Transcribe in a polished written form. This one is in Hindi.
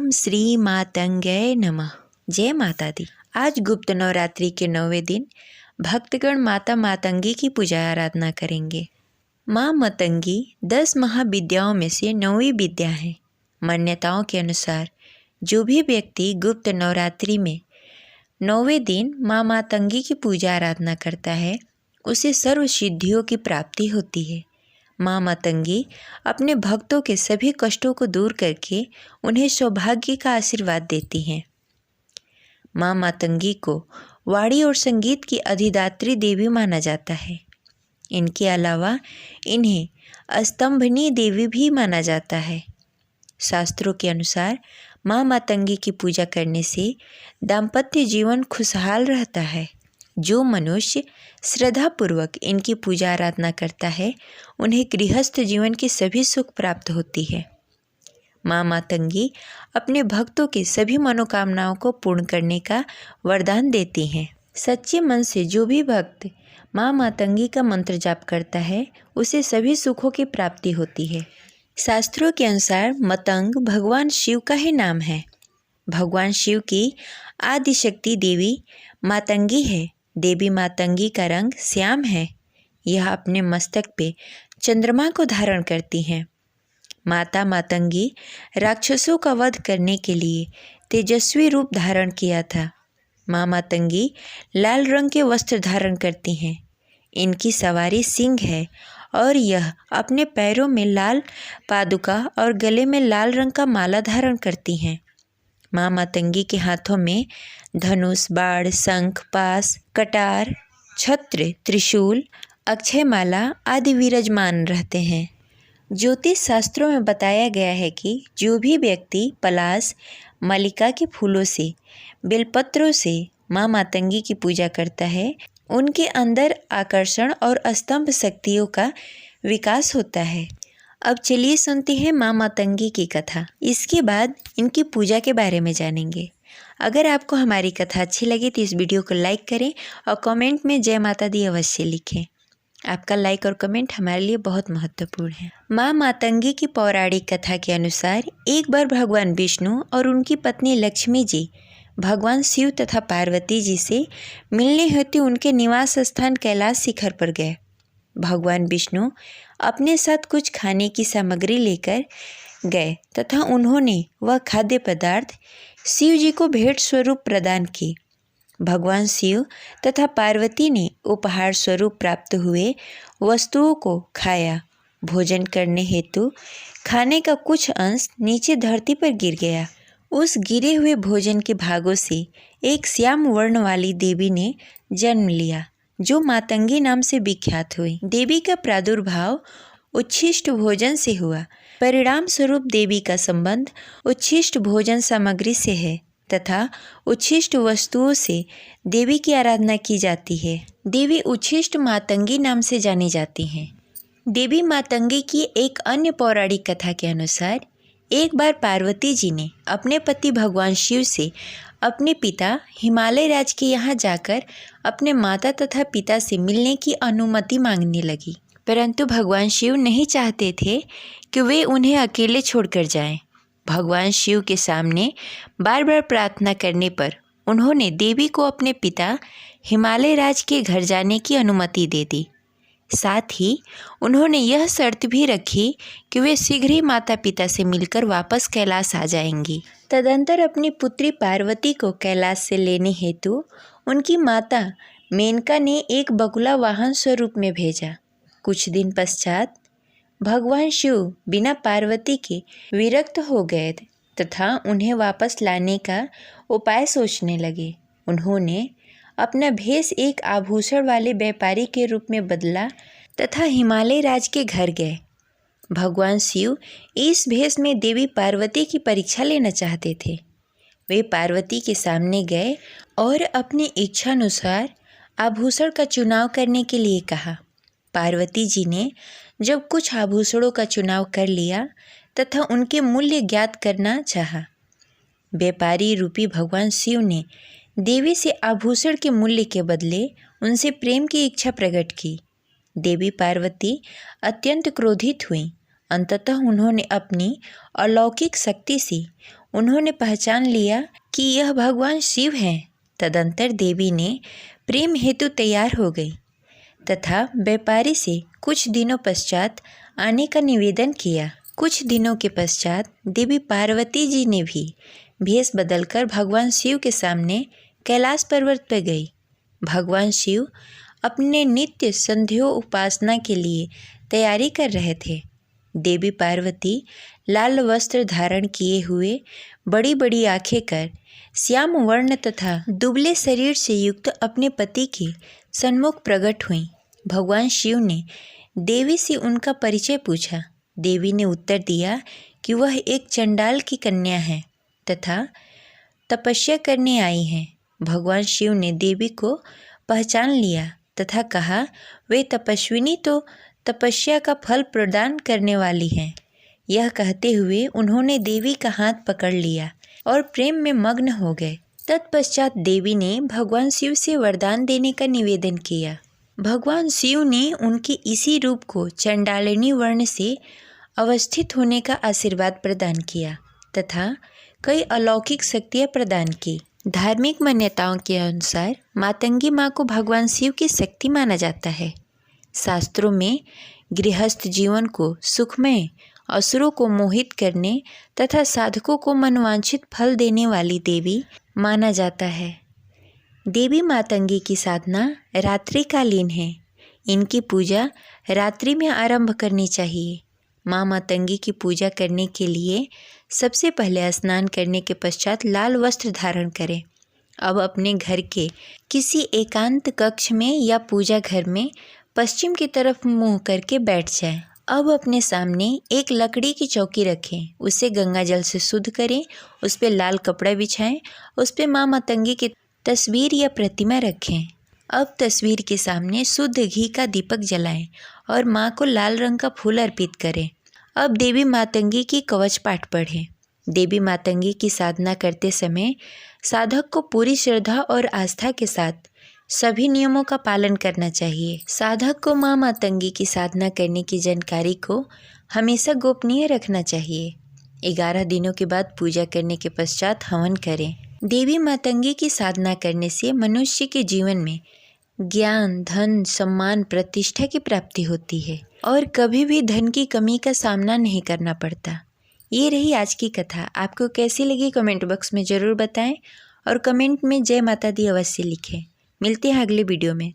ओम श्री मातंगय नमः। जय माता दी। आज गुप्त नवरात्रि के 9वें दिन भक्तगण माता मातंगी की पूजा आराधना करेंगे। माँ मातंगी 10 महाविद्याओं में से 9वीं विद्या है। मान्यताओं के अनुसार जो भी व्यक्ति गुप्त नवरात्रि में 9वें दिन माँ मातंगी की पूजा आराधना करता है उसे सर्व सिद्धियों की प्राप्ति होती है। माँ मातंगी अपने भक्तों के सभी कष्टों को दूर करके उन्हें सौभाग्य का आशीर्वाद देती हैं। माँ मातंगी को वाणी और संगीत की अधिदात्री देवी माना जाता है। इनके अलावा इन्हें अस्तंभनी देवी भी माना जाता है। शास्त्रों के अनुसार माँ मातंगी की पूजा करने से दाम्पत्य जीवन खुशहाल रहता है। जो मनुष्य श्रद्धापूर्वक इनकी पूजा आराधना करता है उन्हें गृहस्थ जीवन की सभी सुख प्राप्त होती है। माँ मातंगी अपने भक्तों के सभी मनोकामनाओं को पूर्ण करने का वरदान देती हैं। सच्चे मन से जो भी भक्त माँ मातंगी का मंत्र जाप करता है उसे सभी सुखों की प्राप्ति होती है। शास्त्रों के अनुसार मतंग भगवान शिव का ही नाम है। भगवान शिव की आदिशक्ति देवी मातंगी है। देवी मातंगी का रंग श्याम है। यह अपने मस्तक पे चंद्रमा को धारण करती हैं। माता मातंगी राक्षसों का वध करने के लिए तेजस्वी रूप धारण किया था। माँ मातंगी लाल रंग के वस्त्र धारण करती हैं। इनकी सवारी सिंह है और यह अपने पैरों में लाल पादुका और गले में लाल रंग का माला धारण करती हैं। माँ मातंगी के हाथों में धनुष, बाण, शंख, पास, कटार, छत्र, त्रिशूल, अक्षय माला आदि विराजमान रहते हैं। ज्योतिष शास्त्रों में बताया गया है कि जो भी व्यक्ति पलाश, मल्लिका के फूलों से, बेलपत्रों से माँ मातंगी की पूजा करता है उनके अंदर आकर्षण और स्तंभ शक्तियों का विकास होता है। अब चलिए सुनते हैं माँ मातंगी की कथा। इसके बाद इनकी पूजा के बारे में जानेंगे। अगर आपको हमारी कथा अच्छी लगी तो इस वीडियो को लाइक करें और कमेंट में जय माता दी अवश्य लिखें। आपका लाइक और कमेंट हमारे लिए बहुत महत्वपूर्ण है। माँ मातंगी की पौराणिक कथा के अनुसार एक बार भगवान विष्णु और उनकी पत्नी लक्ष्मी जी भगवान शिव तथा पार्वती जी से मिलने हेतु उनके निवास स्थान कैलाश शिखर पर गए। भगवान विष्णु अपने साथ कुछ खाने की सामग्री लेकर गए तथा उन्होंने वह खाद्य पदार्थ शिव जी को भेंट स्वरूप प्रदान की। भगवान शिव तथा पार्वती ने उपहार स्वरूप प्राप्त हुए वस्तुओं को खाया। भोजन करने हेतु खाने का कुछ अंश नीचे धरती पर गिर गया। उस गिरे हुए भोजन के भागों से एक श्याम वर्ण वाली देवी ने जन्म लिया जो मातंगी नाम से विख्यात हुई। देवी का प्रादुर्भाव उच्छिष्ट भोजन से हुआ। परिणाम स्वरूप देवी का संबंध उच्छिष्ट भोजन सामग्री से है तथा उच्छिष्ट वस्तुओं से देवी की आराधना की जाती है। देवी उच्छिष्ट मातंगी नाम से जानी जाती हैं। देवी मातंगी की एक अन्य पौराणिक कथा के अनुसार एक बार पार्वती जी ने अपने पति भगवान शिव से अपने पिता हिमालय राज के यहाँ जाकर अपने माता तथा पिता से मिलने की अनुमति मांगने लगी, परंतु भगवान शिव नहीं चाहते थे कि वे उन्हें अकेले छोड़कर जाएं। भगवान शिव के सामने बार बार प्रार्थना करने पर उन्होंने देवी को अपने पिता हिमालय राज के घर जाने की अनुमति दे दी। साथ ही उन्होंने यह शर्त भी रखी कि वे शीघ्र ही माता पिता से मिलकर वापस कैलाश आ जाएंगी। तदंतर अपनी पुत्री पार्वती को कैलाश से लेने हेतु उनकी माता मेनका ने एक बगुला वाहन स्वरूप में भेजा। कुछ दिन पश्चात भगवान शिव बिना पार्वती के विरक्त हो गए तथा उन्हें वापस लाने का उपाय सोचने लगे। उन्होंने अपना भेष एक आभूषण वाले व्यापारी के रूप में बदला तथा हिमालय राज के घर गए। भगवान शिव इस भेष में देवी पार्वती की परीक्षा लेना चाहते थे। वे पार्वती के सामने गए और अपनी इच्छानुसार आभूषण का चुनाव करने के लिए कहा। पार्वती जी ने जब कुछ आभूषणों का चुनाव कर लिया तथा उनके मूल्य ज्ञात करना चाहा, व्यापारी रूपी भगवान शिव ने देवी से आभूषण के मूल्य के बदले उनसे प्रेम की इच्छा प्रकट की। देवी पार्वती अत्यंत क्रोधित हुई। अंततः उन्होंने अपनी अलौकिक शक्ति से उन्होंने पहचान लिया कि यह भगवान शिव हैं। तदंतर देवी ने प्रेम हेतु तैयार हो गई तथा व्यापारी से कुछ दिनों पश्चात आने का निवेदन किया। कुछ दिनों के पश्चात देवी पार्वती जी ने भी भेष बदलकर भगवान शिव के सामने कैलाश पर्वत पर गई। भगवान शिव अपने नित्य संध्या उपासना के लिए तैयारी कर रहे थे। देवी पार्वती लाल वस्त्र धारण किए हुए बड़ी बड़ी आंखें कर श्याम वर्ण तथा दुबले शरीर से युक्त अपने पति के सन्मुख प्रकट हुई। भगवान शिव ने देवी से उनका परिचय पूछा। देवी ने उत्तर दिया कि वह एक चंडाल की कन्या है तथा तपस्या करने आई हैं। भगवान शिव ने देवी को पहचान लिया तथा कहा, वे तपस्विनी तो तपस्या का फल प्रदान करने वाली हैं। यह कहते हुए उन्होंने देवी का हाथ पकड़ लिया और प्रेम में मग्न हो गए। तत्पश्चात देवी ने भगवान शिव से वरदान देने का निवेदन किया। भगवान शिव ने उनके इसी रूप को चंडालिनी वर्ण से अवस्थित होने का आशीर्वाद प्रदान किया तथा कई अलौकिक शक्तियाँ प्रदान की। धार्मिक मान्यताओं के अनुसार मातंगी माँ को भगवान शिव की शक्ति माना जाता है। शास्त्रों में गृहस्थ जीवन को सुखमय, असुरों को मोहित करने तथा साधकों को मनवांछित फल देने वाली देवी माना जाता है। देवी मातंगी की साधना रात्रिकालीन है। इनकी पूजा रात्रि में आरंभ करनी चाहिए। माँ मातंगी की पूजा करने के लिए सबसे पहले स्नान करने के पश्चात लाल वस्त्र धारण करें। अब अपने घर के किसी एकांत कक्ष में या पूजा घर में पश्चिम की तरफ मुंह करके बैठ जाएं। अब अपने सामने एक लकड़ी की चौकी रखें, उसे गंगा जल से शुद्ध करें, उस पर लाल कपड़ा बिछाएं, उस पर माँ मातंगी की तस्वीर या प्रतिमा रखें। अब तस्वीर के सामने शुद्ध घी का दीपक जलाएं और माँ को लाल रंग का फूल अर्पित करें। अब देवी मातंगी की कवच पाठ पढ़ें। देवी मातंगी की साधना करते समय साधक को पूरी श्रद्धा और आस्था के साथ सभी नियमों का पालन करना चाहिए। साधक को माँ मातंगी की साधना करने की जानकारी को हमेशा गोपनीय रखना चाहिए। 11 दिनों के बाद पूजा करने के पश्चात हवन करें। देवी मातंगी की साधना करने से मनुष्य के जीवन में ज्ञान, धन, सम्मान, प्रतिष्ठा की प्राप्ति होती है और कभी भी धन की कमी का सामना नहीं करना पड़ता। ये रही आज की कथा। आपको कैसी लगी कमेंट बॉक्स में ज़रूर बताएं और कमेंट में जय माता दी अवश्य लिखें। मिलते हैं अगले वीडियो में।